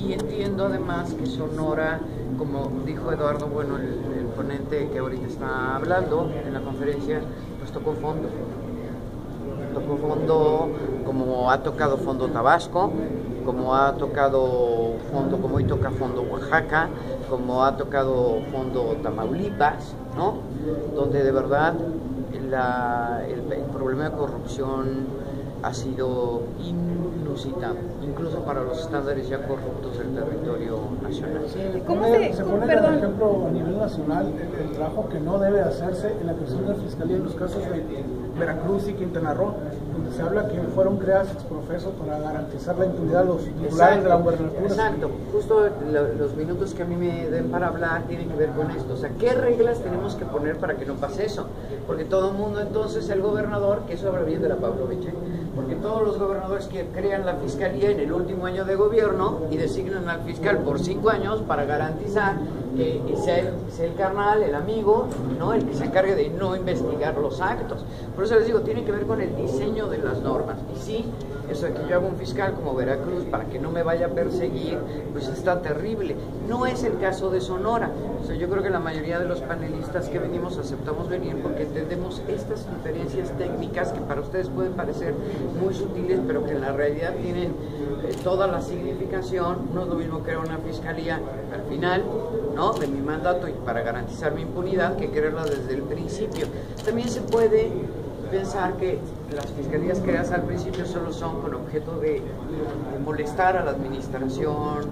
Y entiendo además que Sonora, como dijo Eduardo, bueno, el ponente que ahorita está hablando en la conferencia, pues tocó fondo. Tocó fondo como ha tocado fondo Tabasco, como ha tocado fondo, como hoy toca fondo Oaxaca, como ha tocado fondo Tamaulipas, ¿no? Donde de verdad el problema de corrupción ha sido inusitado, incluso para los estándares ya corruptos del territorio nacional. ¿Cómo se pone, por ejemplo, a nivel nacional el trabajo que no debe hacerse en la creación de la Fiscalía en los casos de Veracruz y Quintana Roo, donde se habla que fueron creadas ex profeso para garantizar la impunidad de los titulares de la gubernatura? Exacto, justo los minutos que a mí me den para hablar tienen que ver con esto. O sea, ¿qué reglas tenemos que poner para que no pase eso? Porque todo el mundo entonces, el gobernador, que eso habla bien de la Pavlovich, porque todos los gobernadores que crean la fiscalía en el último año de gobierno y designan al fiscal por 5 años para garantizar que sea el carnal, el amigo, ¿no? El que se encargue de no investigar los actos. Por eso les digo, tiene que ver con el diseño de las normas. Y sí, eso de que yo hago un fiscal como Veracruz para que no me vaya a perseguir, pues está terrible. No es el caso de Sonora. O sea, yo creo que la mayoría de los panelistas que venimos aceptamos venir porque entendemos estas diferencias técnicas que para ustedes pueden parecer muy sutiles, pero que en la realidad tienen toda la significación. No es lo mismo crear una fiscalía al final, ¿no?, de mi mandato y para garantizar mi impunidad que crearla desde el principio. También se puede pensar que las fiscalías creadas al principio solo son con objeto de molestar a la administración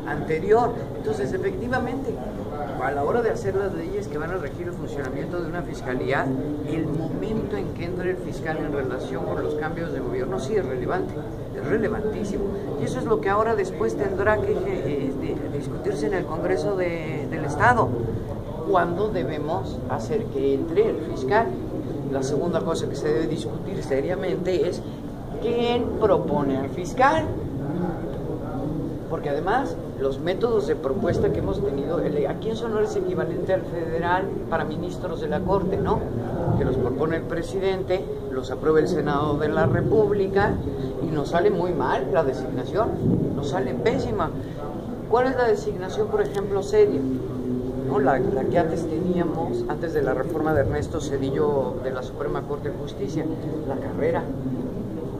anterior. Entonces, efectivamente, a la hora de hacer las leyes que van a regir el funcionamiento de una fiscalía, el momento en que entre el fiscal en relación con los cambios de gobierno sí es relevante, es relevantísimo. Y eso es lo que ahora después tendrá que discutirse en el Congreso del Estado. ¿Cuándo debemos hacer que entre el fiscal? La segunda cosa que se debe discutir seriamente es quién propone al fiscal. Porque además los métodos de propuesta que hemos tenido, aquí en Sonora es equivalente al federal para ministros de la Corte, ¿no? Que los propone el presidente, los aprueba el Senado de la República y nos sale muy mal la designación, nos sale pésima. ¿Cuál es la designación, por ejemplo, seria? ¿No? La que antes teníamos, antes de la reforma de Ernesto Zedillo de la Suprema Corte de Justicia, la carrera.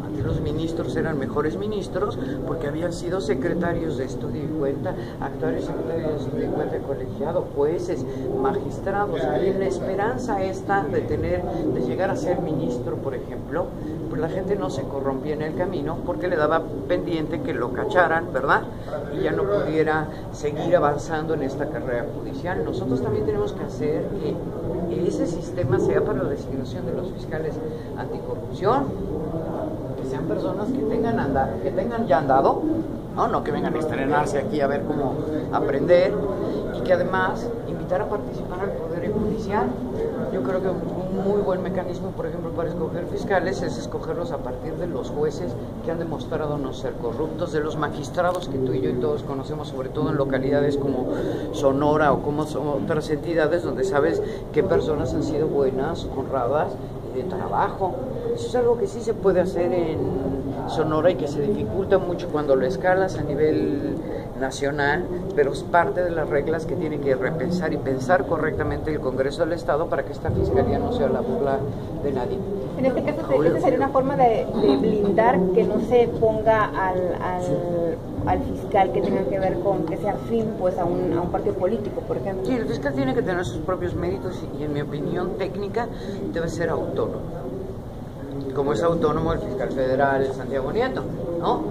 Antes los ministros eran mejores ministros porque habían sido secretarios de estudio y cuenta, actuales secretarios de estudio y cuenta, colegiados, jueces, magistrados. Y la esperanza esta de llegar a ser ministro, por ejemplo, pues la gente no se corrompía en el camino porque le daba pendiente que lo cacharan, ¿verdad? Y ya no pudiera seguir avanzando en esta carrera judicial. Nosotros también tenemos que hacer que ese sistema sea para la designación de los fiscales anticorrupción, que sean personas que tengan ya andado, no que vengan a estrenarse aquí a ver cómo aprender, y que además invitar a participar al Poder Judicial. Yo creo que un muy buen mecanismo, por ejemplo, para escoger fiscales es escogerlos a partir de los jueces que han demostrado no ser corruptos, de los magistrados que tú y yo y todos conocemos, sobre todo en localidades como Sonora o como otras entidades donde sabes qué personas han sido buenas, honradas y de trabajo. Eso es algo que sí se puede hacer en Sonora y que se dificulta mucho cuando lo escalas a nivel nacional, pero es parte de las reglas que tiene que repensar y pensar correctamente el Congreso del Estado para que esta fiscalía no sea la burla de nadie. En este caso, ¿esa sería una forma de blindar que no se ponga al fiscal que tenga que ver con que sea afín pues a un partido político, por ejemplo? Sí, el fiscal tiene que tener sus propios méritos y en mi opinión técnica debe ser autónomo. Como es autónomo el fiscal federal Santiago Nieto, ¿no?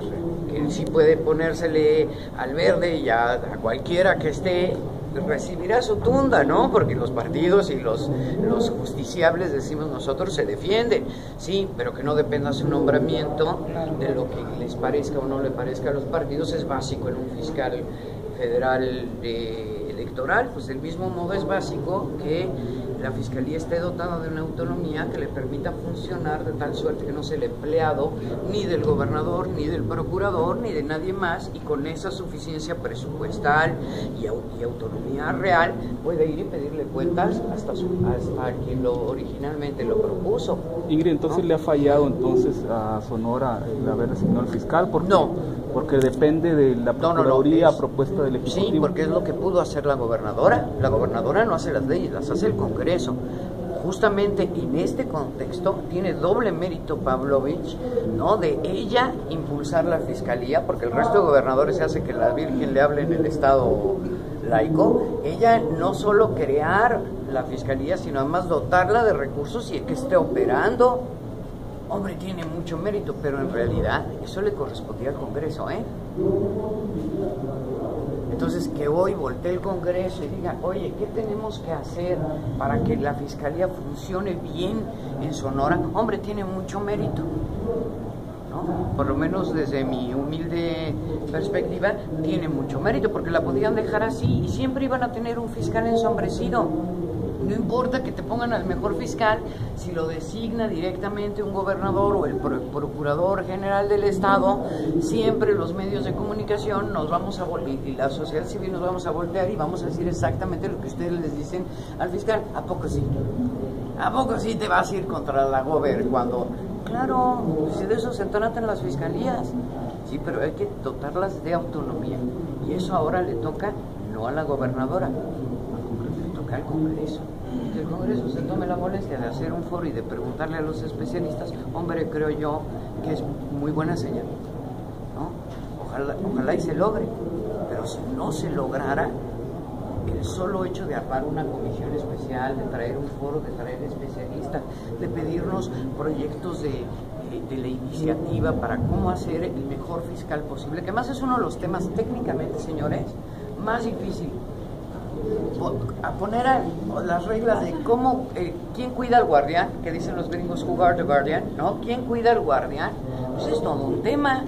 Que sí puede ponérsele al verde y a cualquiera que esté, recibirá su tunda, ¿no? Porque los partidos y los justiciables, decimos nosotros, se defienden, sí, pero que no dependa su nombramiento de lo que les parezca o no le parezca a los partidos. Es básico en un fiscal federal electoral, pues del mismo modo es básico que la Fiscalía esté dotada de una autonomía que le permita funcionar de tal suerte que no sea el empleado ni del gobernador, ni del procurador, ni de nadie más, y con esa suficiencia presupuestal y autonomía real puede ir y pedirle cuentas hasta quien originalmente lo propuso. Ingrid, entonces, ¿no le ha fallado entonces a Sonora el haber designado al fiscal? No, Porque depende de la Procuraduría a propuesta del Ejecutivo. Sí, porque es lo que pudo hacer la gobernadora. La gobernadora no hace las leyes, las hace el Congreso. Justamente en este contexto tiene doble mérito Pavlovich, ¿no? De ella impulsar la fiscalía, porque el resto de gobernadores se hace que la Virgen le hable en el Estado laico. Ella no solo crear la fiscalía, sino además dotarla de recursos y que esté operando. Hombre, tiene mucho mérito, pero en realidad eso le correspondía al Congreso, ¿eh? Entonces, que hoy voltee el Congreso y diga, oye, ¿qué tenemos que hacer para que la Fiscalía funcione bien en Sonora? Hombre, tiene mucho mérito, ¿no? Por lo menos desde mi humilde perspectiva, tiene mucho mérito, porque la podían dejar así y siempre iban a tener un fiscal ensombrecido. No importa que te pongan al mejor fiscal, si lo designa directamente un gobernador o el procurador general del Estado, siempre los medios de comunicación nos vamos a y la sociedad civil nos vamos a voltear y vamos a decir exactamente lo que ustedes les dicen al fiscal. ¿A poco sí? ¿A poco sí te vas a ir contra la gober cuando? Claro, si de eso se tratan las fiscalías. Sí, pero hay que dotarlas de autonomía. Y eso ahora le toca no a la gobernadora, le toca al Congreso. Que el Congreso se tome la molestia de hacer un foro y de preguntarle a los especialistas, hombre, creo yo que es muy buena señal, ¿no? Ojalá y se logre, pero si no se lograra, el solo hecho de armar una comisión especial, de traer un foro, de traer especialistas, de pedirnos proyectos de la iniciativa para cómo hacer el mejor fiscal posible, que más es uno de los temas técnicamente, señores, más difícil. A poner las reglas de cómo, quién cuida al guardián, que dicen los gringos, who guard the guardian, ¿no? ¿Quién cuida al guardián? Pues es todo un tema.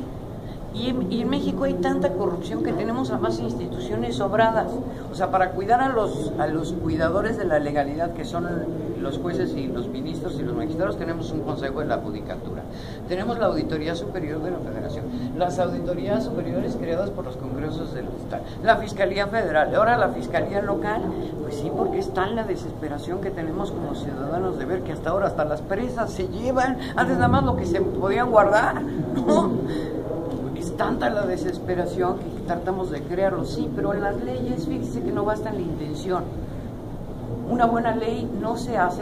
Y en México hay tanta corrupción que tenemos además instituciones sobradas. O sea, para cuidar a los cuidadores de la legalidad, que son los jueces y los ministros y los magistrados, tenemos un consejo de la judicatura. Tenemos la Auditoría Superior de la Federación, las auditorías superiores creadas por los congresos del Estado, la Fiscalía Federal, ahora la Fiscalía Local. Pues sí, porque es tan la desesperación que tenemos como ciudadanos de ver que hasta ahora hasta las presas se llevan, antes nada más lo que se podían guardar, ¿no? Es tanta la desesperación que tratamos de crearlo, sí, pero en las leyes, fíjese que no basta en la intención. Una buena ley no se hace